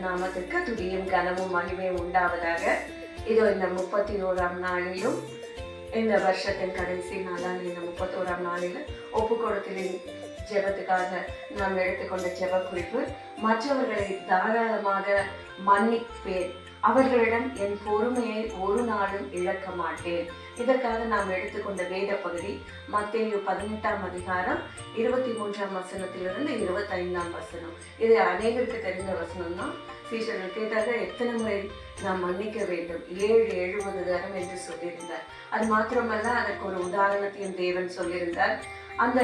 நாமத்திற்கு துதியும் கனமும் மகிமையும் உண்டாவதாக. இதோ இந்த 31ஆம் நாளிலும், இந்த வருஷத்தின் கடைசி நாளான இந்த 31ஆம் நாளில் ஒப்பு கொடுத்தலின் ஜெபத்துக்காக நாம் எடுத்துக்கொண்ட ஜெப குறிப்பு, மற்றவர்களை தாராளமாக மன்னிப்பேன், அவர்களிடம் என் பொறுமையை ஒரு நாளும் இழக்க மாட்டேன். இதற்காக நாம் எடுத்துக்கொண்ட வேத பகுதி மத்தேயு 18ஆம் அதிகாரம் 23ஆம் வசனத்திலிருந்து 25ஆம் வசனம். இது அநேகருக்கு தெரிந்த வசனம் தான். சீஷர்கள் கேட்டாக, எத்தனை முறை நாம் மன்னிக்க வேண்டும்? 70 தரம் என்று சொல்லியிருந்தார். அது மாத்திரமல்ல, அதற்கு ஒரு உதாரணத்தையும் தேவன் சொல்லியிருந்தார். அந்த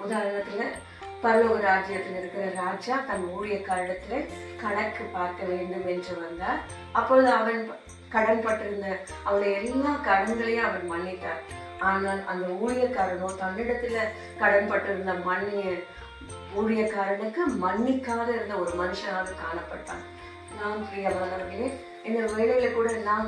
உதாரணத்துல பரலோக ராஜ்யத்தில் இருக்கிற ராஜா தன் ஊழியக்காரத்துல கணக்கு பார்க்க வேண்டும் என்று வந்தார். அப்பொழுது அவன் கடன் பட்டிருந்த அவளுடைய எல்லா கடன்களையும் அவன் மன்னித்தார். ஆனால் அந்த ஊழியக்காரனோ தன்னிடத்துல கடன் பட்டிருந்த ஊழியக்காரனுக்கு மன்னிக்காத இருந்த ஒரு மனுஷனாக காணப்பட்டான். நாம் பிரியமானவர்களே, இந்த வேளையில கூட நாம்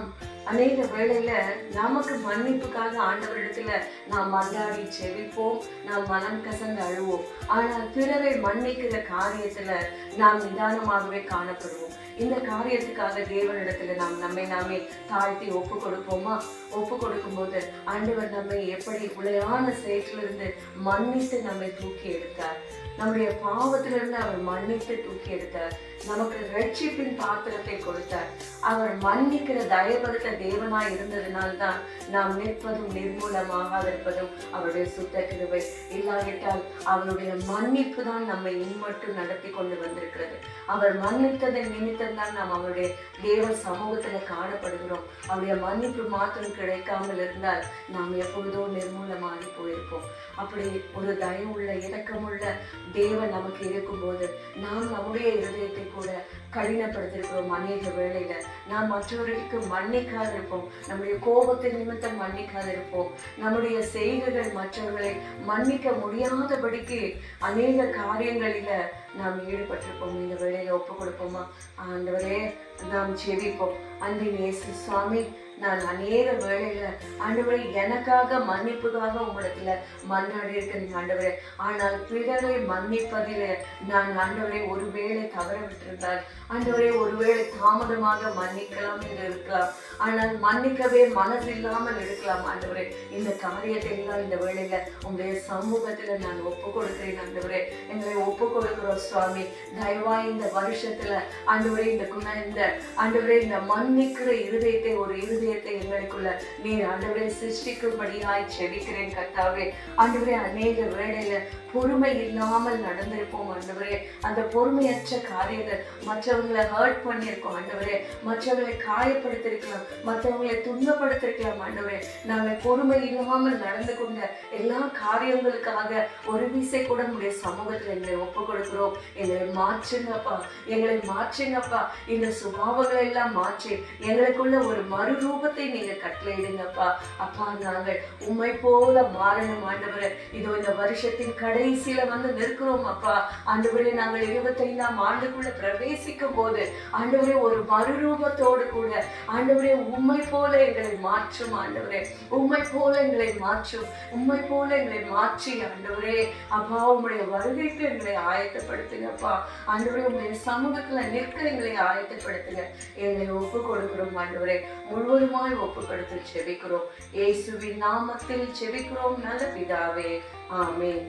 அநேக வேளையில நமக்கு மன்னிப்புக்காக ஆண்டவரிடத்துல நாம் மன்றாடி செவிப்போம், நாம் மனம் கசந்து அழுவோம். ஆனால் பிறரை மன்னிக்கிற காரியத்துல நாம் நிதானமாகவே காணப்படுவோம். இந்த காரியத்துக்காக தேவனிடத்துல நாம் நம்மை நாமே தாழ்த்தி ஒப்பு கொடுப்போமா? ஒப்பு கொடுக்கும் போது ஆண்டவர் நம்மை எப்படி உளையான சேற்றிலிருந்து மன்னித்து நம்மை தூக்கி எடுத்தார். நம்முடைய பாவத்திலிருந்து அவர் மன்னித்து தூக்கி எடுத்தார். நமக்கு ரட்சிப்பின் பாத்திரத்தை கொடுத்தார். அவர் மன்னிக்கிற தயபடுத்த தேவனாய் இருந்ததினால்தான் நாம் நிற்பதும் நிர்மூலமாகாதிருப்பதும் அவருடைய சுத்த கிருபை. இல்லாவிட்டால் அவருடைய மன்னிப்பு தான் நம்மை இன்மட்டும் நடத்தி கொண்டு வந்திருக்கிறது. அவர் மன்னித்ததன் நிமித்தம் தான் நாம் அவருடைய தேவ சமூகத்துல காணப்படுகிறோம். அவருடைய மன்னிப்பு மாத்திரம் கிடைக்காமல் இருந்தால் நாம் எப்பொழுதோ நிர்மூலமாகி போயிருப்போம். அப்படி ஒரு தயவுள்ள இரக்கமுள்ள தேவன் நமக்கு இருக்கும்போது நாம் நம்முடைய இருதயத்தை கூட கடினப்படுத்திருக்கிறோம். அநேக வேளையில நாம் மற்றவர்களுக்கு மன்னிக்காது இருப்போம், நம்முடைய கோபத்தின் நிமித்தம் மன்னிக்காது இருப்போம், நம்முடைய செய்கைகள் மற்றவர்களை மன்னிக்க முடியாதபடிக்கு அநேக காரியங்களில நாம் ஈடுபட்டிருப்போம். இந்த வேளையில ஒப்பு கொடுப்போமா? ஆண்டவரே, நாம் ஜெபிப்போம். அன்பின் இயேசு சுவாமி, நான் அநேக வேளையில ஆண்டவரே எனக்காக மன்னிப்புக்காக உங்களிடத்துல மன்றாடி இருக்கிறேன் ஆண்டவரே. ஆனால் பிறரை மன்னிப்பதில் நான் ஆண்டவரே ஒருவேளை தவற விட்டிருந்தால், ஆண்டவரே ஒருவேளை தாமதமாக மன்னிக்கலாம் என்று இருக்கலாம், ஆனால் மன்னிக்கவே மனசு இல்லாமல் இருக்கலாம். ஆண்டவரே, இந்த காரியத்தை எல்லாம் இந்த வேளையில உங்களுடைய சமூகத்துல நான் ஒப்பு கொடுக்கிறேன். ஆண்டவரே, எங்களை ஒப்பு கொடுக்கிறோம் சுவாமி. தயவாய் இந்த வருஷத்துல ஆண்டவரே ஆண்டவரே இந்த மன்னிக்கிற இருதயத்தை, ஒரு இருதயத்தை எங்களுக்குள்ள நீர் ஆண்டவரே சிருஷ்டிக்கும்படியாய் செபிக்கிறேன் கர்த்தாவே. ஆண்டவரே, அநேக வேளையில பொறுமை இல்லாமல் நடந்திருப்போம் ஆண்டவரே. அந்த பொறுமையற்ற காரியங்கள் மற்றவங்களை ஹர்ட் பண்ணியிருக்கோம் ஆண்டவரே, மற்றவர்களை காயப்படுத்திருக்கலாம், மற்றவங்களை துன்பப்படுத்திருக்கலாம் ஆண்டவரே. நாங்கள் பொறுமை இல்லாமல் நடந்து கொண்ட எல்லா காரியங்களுக்காக ஒரு வீசை கூட உடைய சமூகத்துல எங்களை ஒப்பு கொடுக்கிறோம். எங்களை மாற்றுங்கப்பா, எங்களை மாற்றுங்கப்பா. இந்த சுபாவங்களை எல்லாம் மாற்றி எங்களுக்குள்ள ஒரு மறுரூபத்தை நீங்க கட்டளையிடுங்கப்பா. அப்பா, நாங்கள் உம்மை போல மாறணும் ஆண்டவரே. இதோ இந்த வருஷத்தின் கடைசியில வந்து நிற்கிறோம் அப்பா. ஆண்டவரே, நாங்கள் 25ஆம் ஆண்டுக்குள்ள பிரவேசிக்கும் போது ஆண்டவரே ஒரு மறுரூபத்தோடு கூட ஆண்டவரே உம்மை போல எங்களை மாற்றும் ஆண்டவரே, உம்மை போல எங்களை மாற்றும், உம்மை போல எங்களை மாற்றி ஆண்டவரே அப்பா உம்முடைய வருகைக்கு எங்களை ஆயத்தப்படுத்துங்கப்பா. ஆண்டவரே, உங்களுடைய சமூகத்துல நிற்க எங்களை ஆயத்தப்படுத்துங்க. எங்களை ஒப்பு கொடுக்கிறோம் ஆண்டவரே, முழுவதுமாய் ஒப்பு கொடுத்து செபிக்கிறோம். இயேசுவின் நாமத்தில் செபிக்கிறோம் நல்ல பிதாவே, ஆமென்.